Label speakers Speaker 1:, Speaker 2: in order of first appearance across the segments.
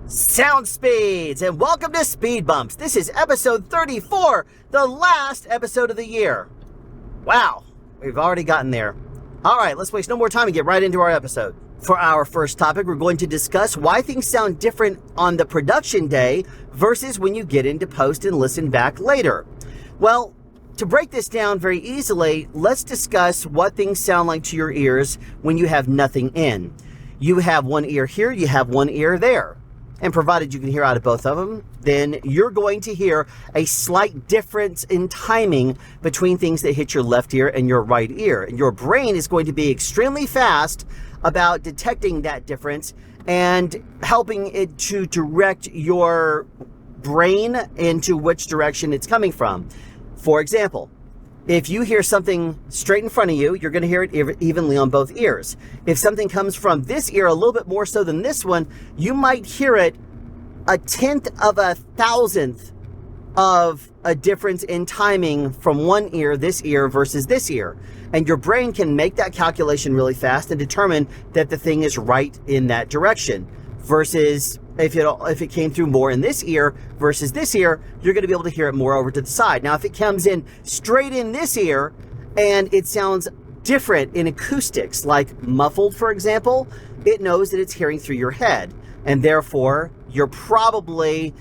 Speaker 1: Sound speeds, and welcome to Speed Bumps. This is episode 34, the last episode of the year. Wow, we've already gotten there. All right, let's waste no more time and get right into our episode. For our first topic, we're going to discuss why things sound different on the production day versus when you get into post and listen back later. Well, to break this down very easily, let's discuss what things sound like to your ears when you have nothing in. You have one ear here, you have one ear there. And provided you can hear out of both of them, then you're going to hear a slight difference in timing between things that hit your left ear and your right ear. And your brain is going to be extremely fast about detecting that difference and helping it to direct your brain into which direction it's coming from. For example, if you hear something straight in front of you, you're going to hear it evenly on both ears. If something comes from this ear a little bit more so than this one, you might hear it a 1/10 of a 1,000th of a difference in timing from one ear, this ear, versus this ear. And your brain can make that calculation really fast and determine that the thing is right in that direction. Versus if it came through more in this ear versus this ear, you're going to be able to hear it more over to the side. Now, if it comes in straight in this ear and it sounds different in acoustics, like muffled, for example, it knows that it's hearing through your head. And therefore, the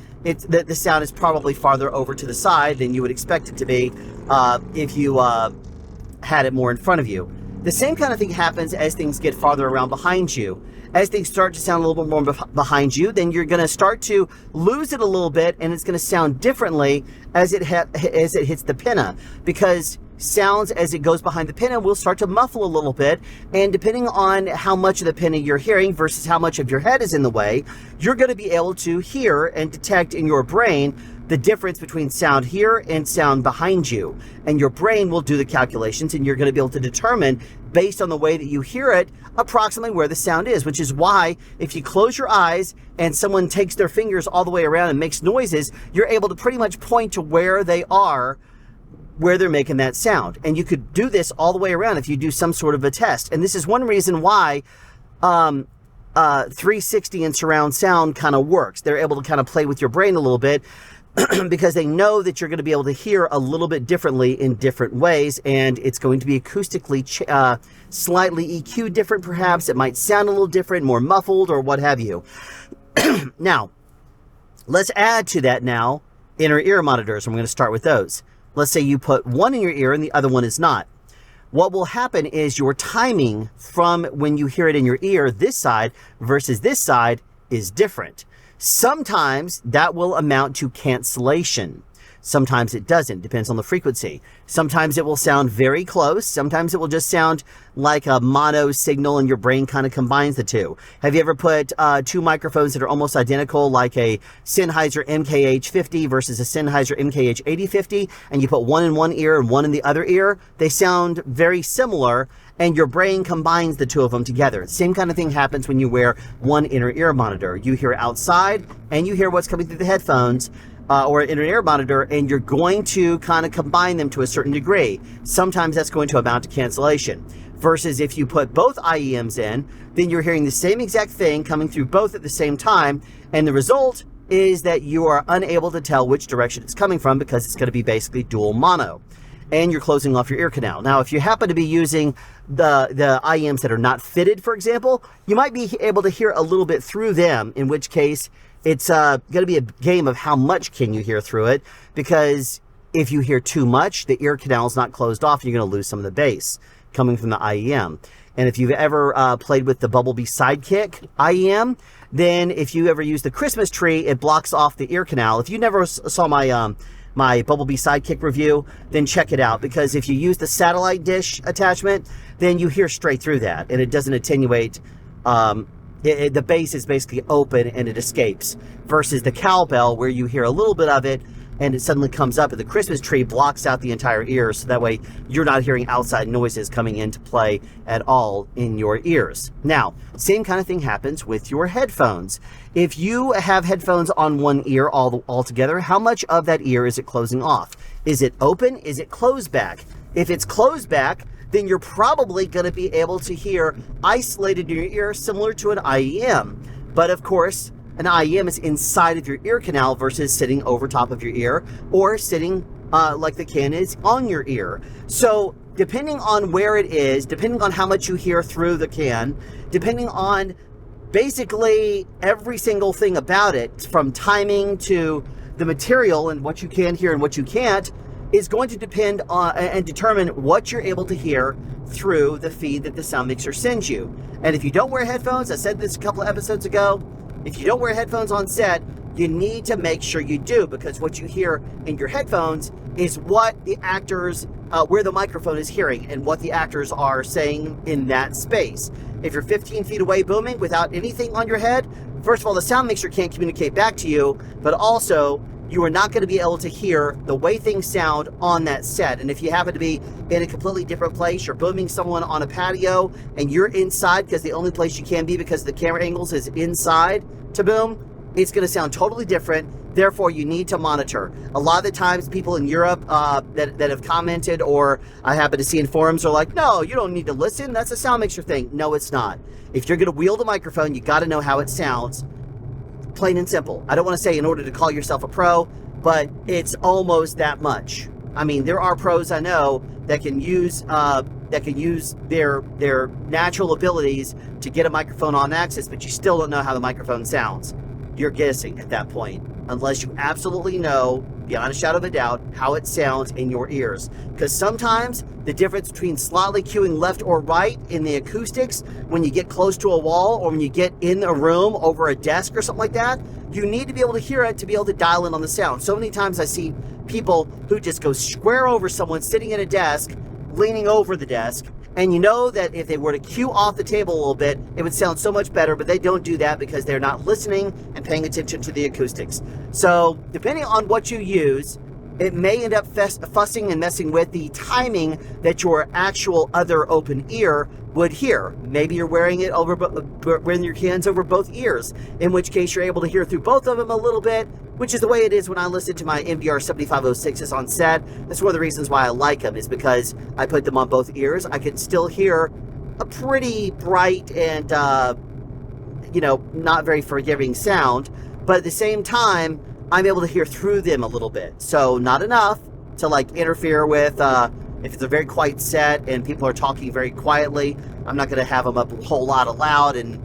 Speaker 1: sound is probably farther over to the side than you would expect it to be if you had it more in front of you. The same kind of thing happens as things get farther around behind you. As things start to sound a little bit more behind you, then you're going to start to lose it a little bit, and it's going to sound differently as it hits the pinna, because sounds as it goes behind the pinna will start to muffle a little bit, and depending on how much of the pinna you're hearing versus how much of your head is in the way, you're going to be able to hear and detect in your brain the difference between sound here and sound behind you. And your brain will do the calculations, and you're going to be able to determine, based on the way that you hear it, approximately where the sound is, which is why if you close your eyes and someone takes their fingers all the way around and makes noises, you're able to pretty much point to where they are, where they're making that sound. And you could do this all the way around if you do some sort of a test. And this is one reason why 360 and surround sound kind of works. They're able to kind of play with your brain a little bit because they know that you're going to be able to hear a little bit differently in different ways, and it's going to be acoustically slightly EQ different perhaps. It might sound a little different, more muffled, or what have you. Now, let's add to that now inner ear monitors. I'm going to start with those. Let's say you put one in your ear and the other one is not. What will happen is your timing from when you hear it in your ear, this side versus this side, is different. Sometimes that will amount to cancellation. Sometimes it doesn't. Depends on the frequency. Sometimes it will sound very close. Sometimes it will just sound like a mono signal and your brain kind of combines the two. Have you ever put two microphones that are almost identical, like a Sennheiser MKH50 versus a Sennheiser MKH8050, and you put one in one ear and one in the other ear? They sound very similar, and your brain combines the two of them together. Same kind of thing happens when you wear one inner ear monitor. You hear outside and you hear what's coming through the headphones or an inner ear monitor, and you're going to kind of combine them to a certain degree. Sometimes that's going to amount to cancellation. Versus if you put both IEMs in, then you're hearing the same exact thing coming through both at the same time, and the result is that you are unable to tell which direction it's coming from because it's going to be basically dual mono. And you're closing off your ear canal. Now, if you happen to be using the IEMs that are not fitted, for example, you might be able to hear a little bit through them, in which case it's going to be a game of how much can you hear through it, because if you hear too much, the ear canal is not closed off, and you're going to lose some of the bass coming from the IEM. And if you've ever played with the Bumblebee Sidekick IEM, then if you ever use the Christmas tree, it blocks off the ear canal. If you never saw my Bumblebee Sidekick review, then check it out, because if you use the satellite dish attachment, then you hear straight through that, and it doesn't attenuate. The bass is basically open and it escapes, versus the cowbell where you hear a little bit of it and it suddenly comes up, and the Christmas tree blocks out the entire ear, so that way you're not hearing outside noises coming into play at all in your ears. Now, same kind of thing happens with your headphones. If you have headphones on one ear altogether, how much of that ear is it closing off? Is it open? Is it closed back? If it's closed back, then you're probably going to be able to hear isolated in your ear, similar to an IEM. But of course, an IEM is inside of your ear canal versus sitting over top of your ear or sitting like the can is on your ear. So depending on where it is, depending on how much you hear through the can, depending on basically every single thing about it, from timing to the material and what you can hear and what you can't, is going to depend on and determine what you're able to hear through the feed that the sound mixer sends you. And if you don't wear headphones, I said this a couple of episodes ago, if you don't wear headphones on set, you need to make sure you do, because what you hear in your headphones is what the actors, where the microphone is hearing and what the actors are saying in that space. If you're 15 feet away booming without anything on your head, first of all, the sound mixer can't communicate back to you, but also you are not going to be able to hear the way things sound on that set. And if you happen to be in a completely different place, you're booming someone on a patio and you're inside because the only place you can be because the camera angles is inside to boom, it's going to sound totally different. Therefore, you need to monitor. A lot of the times people in Europe that have commented, or I happen to see in forums, are like, no, you don't need to listen. That's a sound mixer thing. No, it's not. If you're going to wield a microphone, you got to know how it sounds. Plain and simple. I don't want to say in order to call yourself a pro, but it's almost that much. I mean, there are pros I know that can use their natural abilities to get a microphone on axis, but you still don't know how the microphone sounds. You're guessing at that point, unless you absolutely know, beyond a shadow of a doubt, how it sounds in your ears. Because sometimes the difference between slightly cueing left or right in the acoustics, when you get close to a wall or when you get in a room over a desk or something like that, you need to be able to hear it to be able to dial in on the sound. So many times I see people who just go square over someone sitting at a desk, leaning over the desk, and you know that if they were to cue off the table a little bit, it would sound so much better, but they don't do that because they're not listening and paying attention to the acoustics. So depending on what you use, it may end up fussing and messing with the timing that your actual other open ear would hear. Maybe you're wearing it over, wearing your cans over both ears, in which case you're able to hear through both of them a little bit, which is the way it is when I listen to my MVR 7506s on set. That's one of the reasons why I like them, is because I put them on both ears. I can still hear a pretty bright and, not very forgiving sound, but at the same time, I'm able to hear through them a little bit. So not enough to like interfere with, if it's a very quiet set and people are talking very quietly, I'm not going to have them up a whole lot loud and,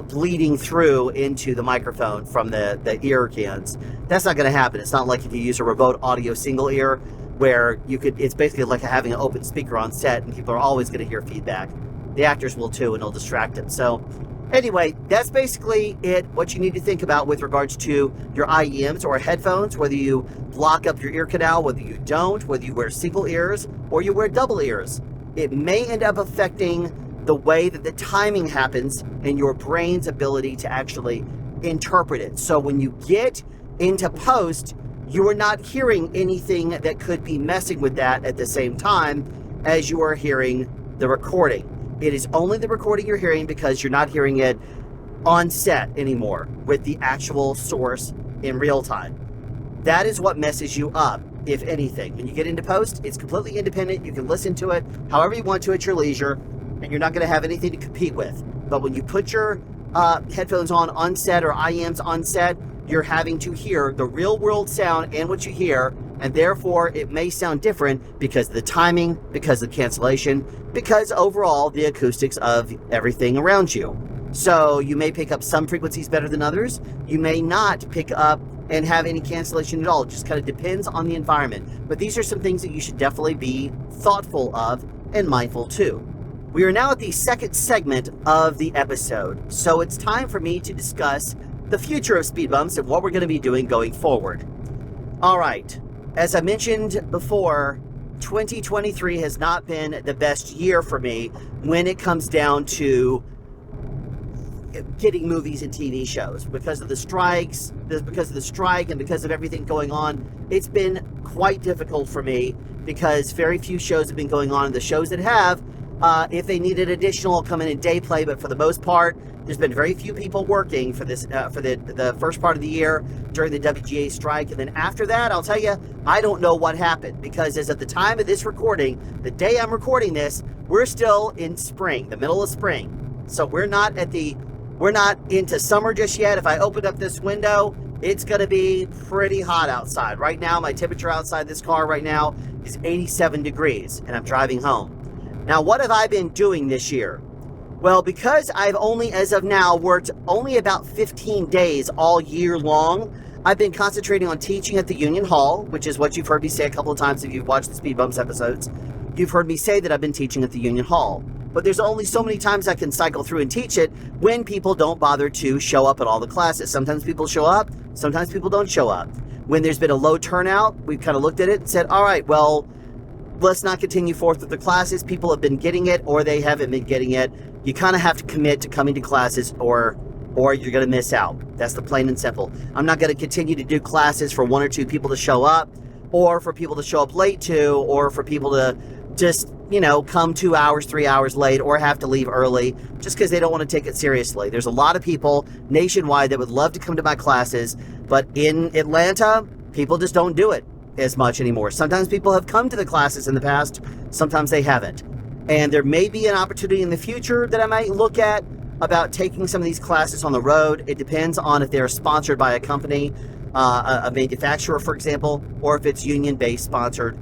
Speaker 1: bleeding through into the microphone from the ear cans. That's not going to happen. It's not like if you use a remote audio single ear where it's basically like having an open speaker on set and people are always going to hear feedback. The actors will too, and it'll distract them. So anyway, that's basically it, what you need to think about with regards to your IEMs or headphones, whether you block up your ear canal, whether you don't, whether you wear single ears or you wear double ears. It may end up affecting the way that the timing happens and your brain's ability to actually interpret it. So when you get into post, you are not hearing anything that could be messing with that at the same time as you are hearing the recording. It is only the recording you're hearing because you're not hearing it on set anymore with the actual source in real time. That is what messes you up, if anything. When you get into post, it's completely independent. You can listen to it however you want to at your leisure, and you're not going to have anything to compete with. But when you put your headphones on set, or IEMs on set, you're having to hear the real world sound and what you hear, and therefore it may sound different because of the timing, because of the cancellation, because overall the acoustics of everything around you. So you may pick up some frequencies better than others. You may not pick up and have any cancellation at all. It just kind of depends on the environment. But these are some things that you should definitely be thoughtful of and mindful too. We are now at the second segment of the episode, so it's time for me to discuss the future of speed bumps and what we're going to be doing going forward. All right, as I mentioned before, 2023 has not been the best year for me when it comes down to getting movies and TV shows. Because of the strikes, because of the strike, and because of everything going on, it's been quite difficult for me because very few shows have been going on, and the shows that have, if they needed additional, come in day play, but for the most part, there's been very few people working for this for the first part of the year during the WGA strike. And then after that, I'll tell you, I don't know what happened, because as of the time of this recording, the day I'm recording this, we're still in spring, the middle of spring. So we're not at the We're not into summer just yet. If I opened up this window, it's going to be pretty hot outside. Right now, my temperature outside this car right now is 87 degrees, and I'm driving home. Now, what have I been doing this year? Well, because I've only, as of now, worked only about 15 days all year long, I've been concentrating on teaching at the Union Hall, which is what you've heard me say a couple of times if you've watched the Speed Bumps episodes. You've heard me say that I've been teaching at the Union Hall. But there's only so many times I can cycle through and teach it when people don't bother to show up at all the classes. Sometimes people show up, sometimes people don't show up. When there's been a low turnout, we've kind of looked at it and said, all right, well, let's not continue forth with the classes. People have been getting it or they haven't been getting it. You kind of have to commit to coming to classes or you're going to miss out. That's the plain and simple. I'm not going to continue to do classes for 1 or 2 people to show up, or for people to show up late to, or for people to just, come 2 hours, 3 hours late, or have to leave early just because they don't want to take it seriously. There's a lot of people nationwide that would love to come to my classes, but in Atlanta, people just don't do it as much anymore. Sometimes people have come to the classes in the past, sometimes they haven't. And there may be an opportunity in the future that I might look at about taking some of these classes on the road. It depends on if they're sponsored by a company, a manufacturer, for example, or if it's union-based sponsored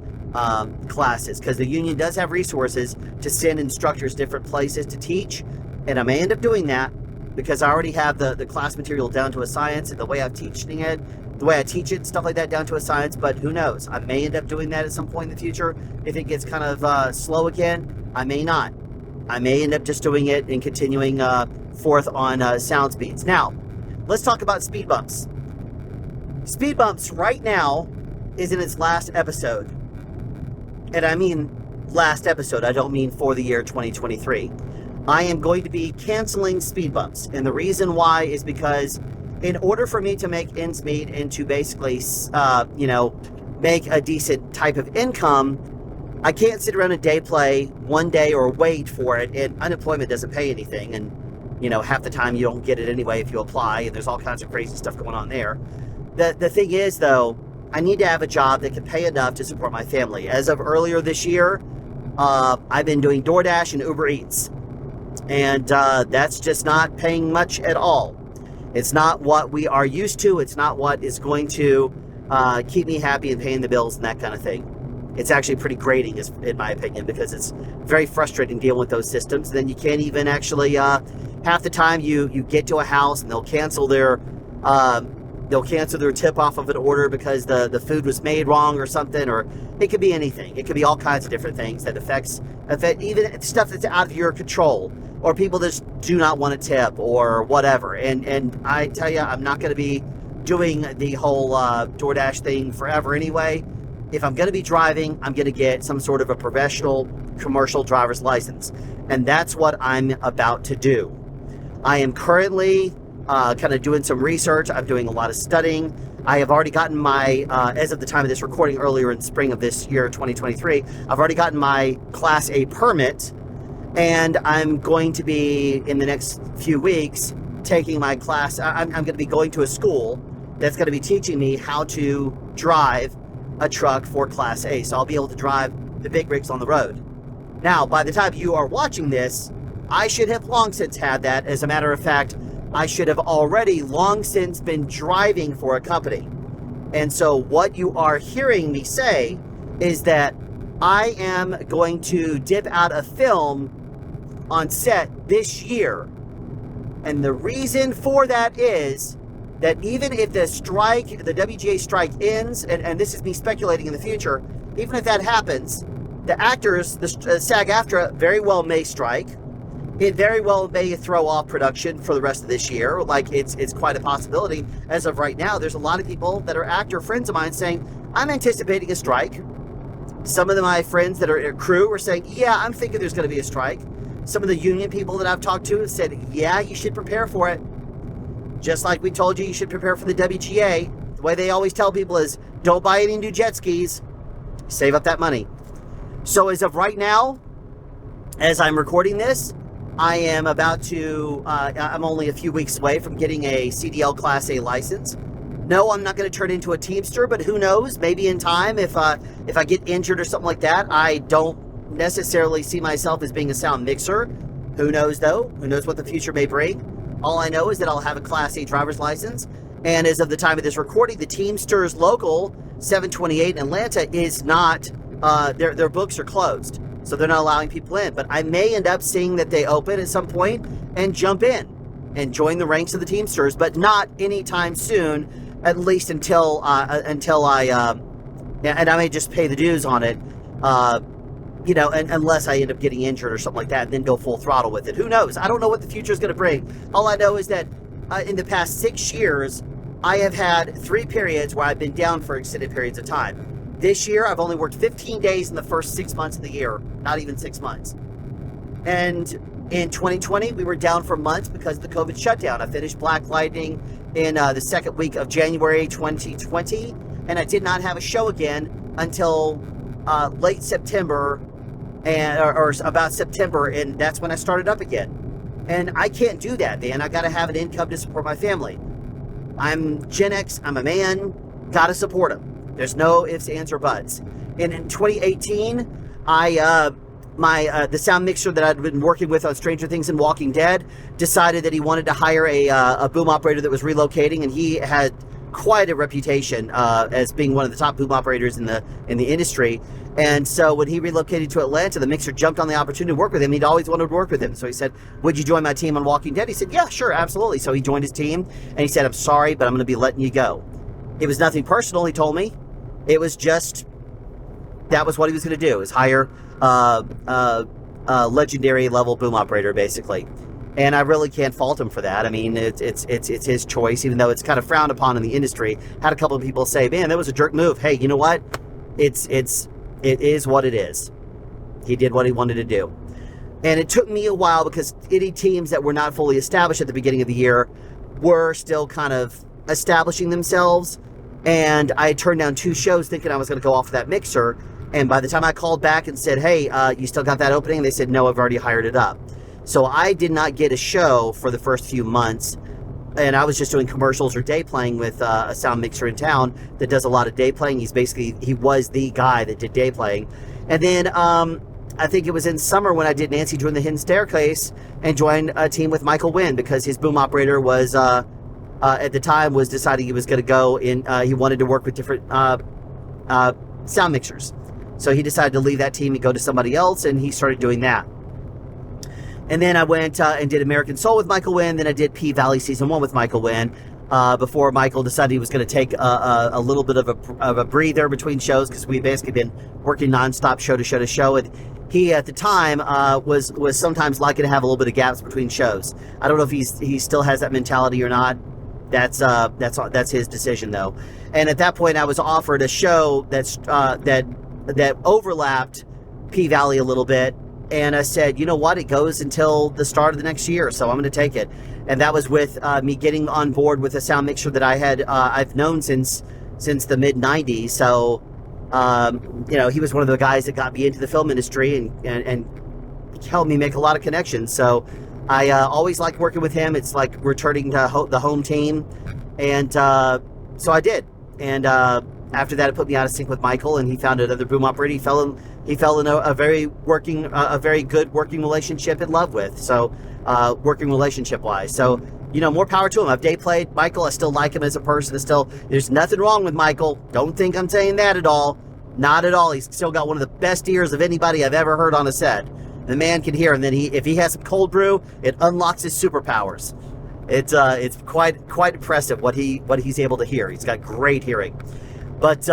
Speaker 1: classes, because the union does have resources to send instructors different places to teach, and I may end up doing that because I already have the class material down to a science, and the way I teach it, stuff like that, down to a science. But who knows? I may end up doing that at some point in the future. If it gets kind of slow again, I may not. I may end up just doing it and continuing forth on sound speeds. Now, let's talk about Speed Bumps. Speed Bumps right now is in its last episode. And I mean last episode. I don't mean for the year 2023. I am going to be canceling Speed Bumps. And the reason why is because in order for me to make ends meet and to basically, make a decent type of income, I can't sit around and day play one day or wait for it. And unemployment doesn't pay anything. And, half the time you don't get it anyway if you apply. And there's all kinds of crazy stuff going on there. The thing is, though, I need to have a job that can pay enough to support my family. As of earlier this year, I've been doing DoorDash and Uber Eats. And that's just not paying much at all. It's not what we are used to. It's not what is going to keep me happy and paying the bills and that kind of thing. It's actually pretty grating, in my opinion, because it's very frustrating dealing with those systems. And then you can't even actually, half the time you get to a house and they'll cancel their tip off of an order because the food was made wrong or something, or it could be anything. It could be all kinds of different things that affect even stuff that's out of your control, or people that just do not want to tip or whatever. And I tell you, I'm not going to be doing the whole DoorDash thing forever anyway. If I'm going to be driving, I'm going to get some sort of a professional commercial driver's license. And that's what I'm about to do. I am currently kind of doing some research. I'm doing a lot of studying. I have already gotten my, as of the time of this recording earlier in spring of this year, 2023, I've already gotten my Class A permit, and I'm going to be, in the next few weeks, taking my class. I'm going to be going to a school that's going to be teaching me how to drive a truck for Class A. So I'll be able to drive the big rigs on the road. Now, by the time you are watching this, I should have long since had that. As a matter of fact, I should have already long since been driving for a company. And so what you are hearing me say is that I am going to dip out of film on set this year. And the reason for that is that even if the WGA strike ends, and this is me speculating in the future, even if that happens, the actors, the SAG-AFTRA very well may strike. It very well may throw off production for the rest of this year. Like, it's quite a possibility. As of right now, there's a lot of people that are actor friends of mine saying, I'm anticipating a strike. Some of my friends that are crew are saying, yeah, I'm thinking there's going to be a strike. Some of the union people that I've talked to have said, yeah, you should prepare for it. Just like we told you should prepare for the WGA. The way they always tell people is, don't buy any new jet skis. Save up that money. So as of right now, as I'm recording this, I am about to, I'm only a few weeks away from getting a CDL Class A license. No, I'm not going to turn into a Teamster, but who knows? Maybe in time, if I get injured or something like that. I don't necessarily see myself as being a sound mixer. Who knows, though? Who knows what the future may bring? All I know is that I'll have a Class A driver's license. And as of the time of this recording, the Teamsters Local 728 in Atlanta is not, their books are closed. So they're not allowing people in. But I may end up seeing that they open at some point and jump in and join the ranks of the Teamsters, but not anytime soon, at least until I, and I may just pay the dues on it, unless I end up getting injured or something like that, and then go full throttle with it. Who knows? I don't know what the future is going to bring. All I know is that in the past 6 years, I have had 3 periods where I've been down for extended periods of time. This year, I've only worked 15 days in the first 6 months of the year, not even 6 months. And in 2020, we were down for months because of the COVID shutdown. I finished Black Lightning in the second week of January 2020, and I did not have a show again until late September, or about September, and that's when I started up again. And I can't do that, man. I got to have an income to support my family. I'm Gen X. I'm a man. Got to support them. There's no ifs, ands, or buts. And in 2018, the sound mixer that I'd been working with on Stranger Things and Walking Dead decided that he wanted to hire a boom operator that was relocating, and he had quite a reputation as being one of the top boom operators in the industry. And so when he relocated to Atlanta, the mixer jumped on the opportunity to work with him. He'd always wanted to work with him. So he said, "Would you join my team on Walking Dead?" He said, "Yeah, sure, absolutely." So he joined his team, and he said, "I'm sorry, but I'm going to be letting you go." It was nothing personal, he told me. It was just, that was what he was going to do, is hire a legendary level boom operator, basically. And I really can't fault him for that. I mean, it's his choice, even though it's kind of frowned upon in the industry. Had a couple of people say, "Man, that was a jerk move." Hey, you know what? It is what it is. He did what he wanted to do. And it took me a while because any teams that were not fully established at the beginning of the year were still kind of establishing themselves. And I turned down 2 shows thinking I was going to go off that mixer. And by the time I called back and said, "Hey, you still got that opening?" They said, "No, I've already hired it up." So I did not get a show for the first few months. And I was just doing commercials or day playing with a sound mixer in town that does a lot of day playing. He was the guy that did day playing. And then I think it was in summer when I did Nancy Join the Hidden Staircase and joined a team with Michael Wynn, because his boom operator was... at the time was deciding he was going to go in, he wanted to work with different sound mixers. So he decided to leave that team and go to somebody else, and he started doing that. And then I went and did American Soul with Michael Wynn. Then I did P-Valley Season 1 with Michael Wynn, before Michael decided he was going to take a little bit of a breather between shows, because we've basically been working nonstop show to show to show. And he, at the time, was sometimes liking to have a little bit of gaps between shows. I don't know if he still has that mentality or not. That's his decision, though. And at that point, I was offered a show that overlapped P-Valley a little bit, and I said, "You know what? It goes until the start of the next year, so I'm going to take it." And that was with me getting on board with a sound mixer that I've known since the mid '90s. So he was one of the guys that got me into the film industry and helped me make a lot of connections. So I always liked working with him. It's like returning to the home team. And so I did. And after that, it put me out of sync with Michael, and he found another boom operator he fell in a very good working relationship and love with. So working relationship wise. So, more power to him. I've day played Michael. I still like him as a person. There's nothing wrong with Michael. Don't think I'm saying that at all. Not at all. He's still got one of the best ears of anybody I've ever heard on a set. The man can hear, and then if he has some cold brew, it unlocks his superpowers. It's quite impressive what he's able to hear. He's got great hearing. But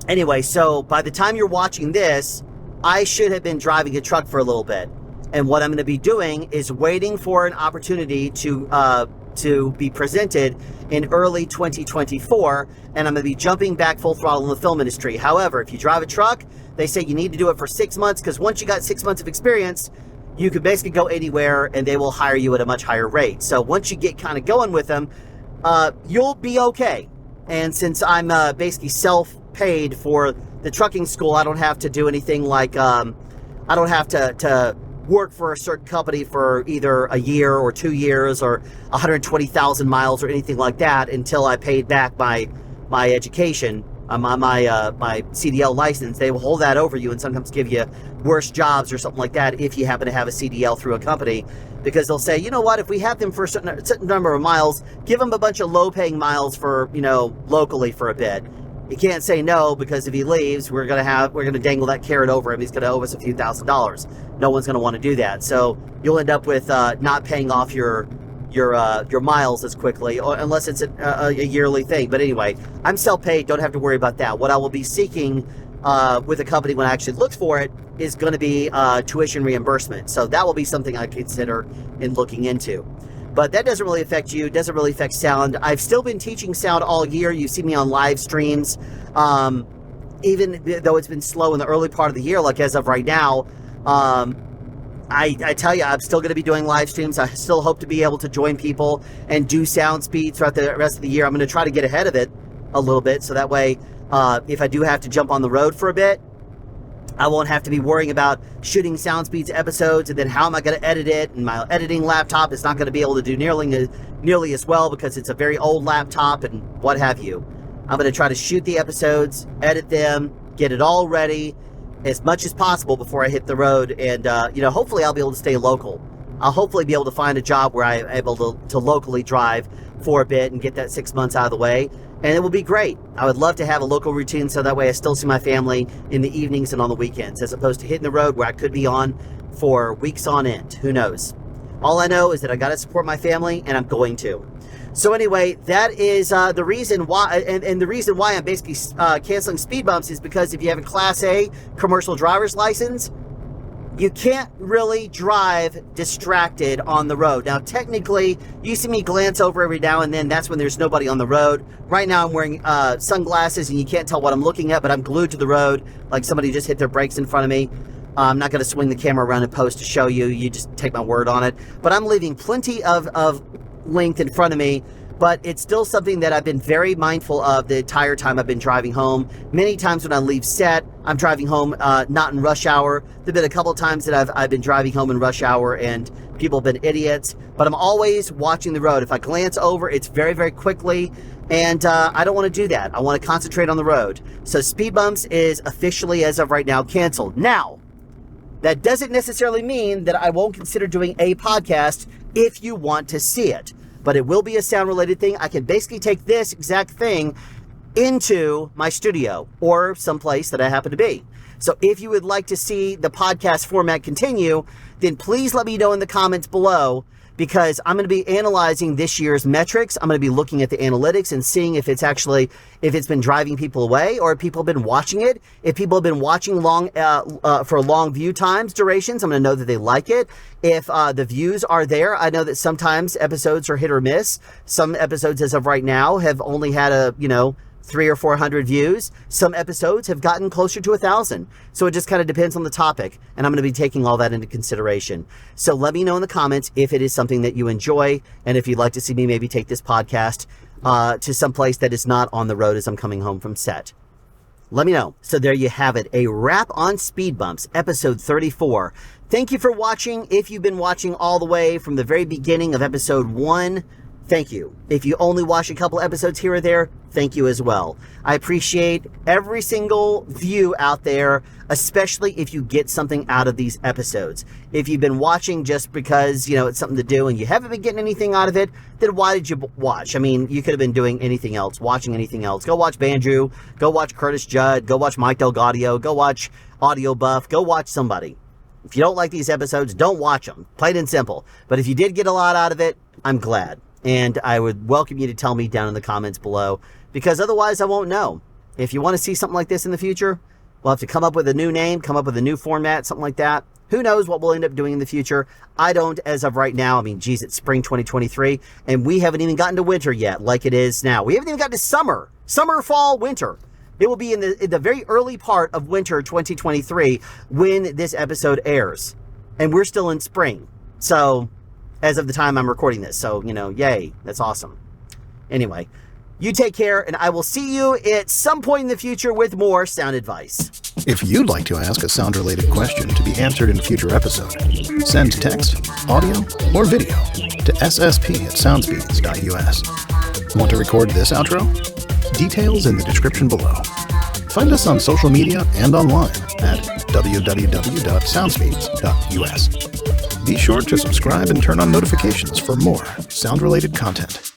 Speaker 1: anyway, so by the time you're watching this, I should have been driving a truck for a little bit. And what I'm going to be doing is waiting for an opportunity to be presented in early 2024, and I'm going to be jumping back full throttle in the film industry. However, if you drive a truck, they say you need to do it for 6 months, because once you got 6 months of experience, you could basically go anywhere and they will hire you at a much higher rate. So once you get kind of going with them, you'll be okay. And since I'm basically self-paid for the trucking school, I don't have to do anything like, I don't have to work for a certain company for either a year or 2 years or 120,000 miles or anything like that until I paid back my education on my CDL license, they will hold that over you and sometimes give you worse jobs or something like that if you happen to have a CDL through a company, because they'll say, you know what, if we have them for a certain number of miles, give them a bunch of low-paying miles for, locally for a bit. You can't say no, because if he leaves, we're gonna dangle that carrot over him. He's gonna owe us a few $1,000s. No one's gonna want to do that. So you'll end up with not paying off your miles as quickly, or unless it's a yearly thing. But anyway, I'm self-paid, don't have to worry about that. What I will be seeking with a company when I actually look for it is going to be tuition reimbursement. So that will be something I consider in looking into. But that doesn't really affect you, doesn't really affect sound. I've still been teaching sound all year. You see me on live streams, even though it's been slow in the early part of the year, like as of right now. I tell you, I'm still going to be doing live streams. I still hope to be able to join people and do sound speed throughout the rest of the year. I'm going to try to get ahead of it a little bit, so that way, if I do have to jump on the road for a bit, I won't have to be worrying about shooting sound speeds episodes, and then how am I going to edit it? And my editing laptop is not going to be able to do nearly as well because it's a very old laptop and what have you. I'm going to try to shoot the episodes, edit them, get it all ready as much as possible before I hit the road, and hopefully I'll be able to stay local. I'll hopefully be able to find a job where I'm able to locally drive for a bit and get that 6 months out of the way, and it will be great. I would love to have a local routine, so that way I still see my family in the evenings and on the weekends, as opposed to hitting the road where I could be on for weeks on end. Who knows? All I know is that I got to support my family, and I'm going to. So anyway, that is the reason why, and the reason why I'm basically canceling speed bumps is because if you have a Class A commercial driver's license, you can't really drive distracted on the road. Now, technically, you see me glance over every now and then. That's when there's nobody on the road. Right now, I'm wearing sunglasses, and you can't tell what I'm looking at, but I'm glued to the road, like somebody just hit their brakes in front of me. I'm not going to swing the camera around in post to show you. You just take my word on it. But I'm leaving plenty of length in front of me, but it's still something that I've been very mindful of the entire time I've been driving home. Many times when I leave set, I'm driving home not in rush hour. There've been a couple of times that I've been driving home in rush hour and people have been idiots, but I'm always watching the road. If I glance over, it's very, very quickly, and I don't want to do that. I want to concentrate on the road. So speed bumps is officially, as of right now, canceled. Now, that doesn't necessarily mean that I won't consider doing a podcast if you want to see it. But it will be a sound-related thing. I can basically take this exact thing into my studio or someplace that I happen to be. So if you would like to see the podcast format continue, then please let me know in the comments below, because I'm going to be analyzing this year's metrics. I'm going to be looking at the analytics and seeing if it's been driving people away, or if people have been watching it. If people have been watching for long view times, durations, I'm going to know that they like it. If the views are there, I know that sometimes episodes are hit or miss. Some episodes, as of right now, have only had 300 or 400 views. Some episodes have gotten closer to 1,000. So it just kind of depends on the topic, and I'm going to be taking all that into consideration. So let me know in the comments if it is something that you enjoy, and if you'd like to see me maybe take this podcast to some place that is not on the road as I'm coming home from set. Let me know. So there you have it, a wrap on Speed Bumps, episode 34. Thank you for watching. If you've been watching all the way from the very beginning of episode 1, thank you. If you only watch a couple episodes here or there, thank you as well. I appreciate every single view out there, especially if you get something out of these episodes. If you've been watching just because, it's something to do and you haven't been getting anything out of it, then why did you watch? I mean, you could have been doing anything else, watching anything else. Go watch Bandrew, go watch Curtis Judd, go watch Mike Delgadio, go watch Audio Buff, go watch somebody. If you don't like these episodes, don't watch them. Plain and simple. But if you did get a lot out of it, I'm glad. And I would welcome you to tell me down in the comments below, because otherwise I won't know. If you want to see something like this in the future, we'll have to come up with a new name, come up with a new format, something like that. Who knows what we'll end up doing in the future? I don't as of right now. I mean, geez, it's spring 2023, and we haven't even gotten to winter yet like it is now. We haven't even gotten to summer, fall, winter. It will be in the very early part of winter 2023 when this episode airs. And we're still in spring. So, as of the time I'm recording this. So, yay. That's awesome. Anyway, you take care, and I will see you at some point in the future with more sound advice.
Speaker 2: If you'd like to ask a sound-related question to be answered in a future episode, send text, audio, or video to ssp@soundspeeds.us. Want to record this outro? Details in the description below. Find us on social media and online at www.soundspeeds.us. Be sure to subscribe and turn on notifications for more sound-related content.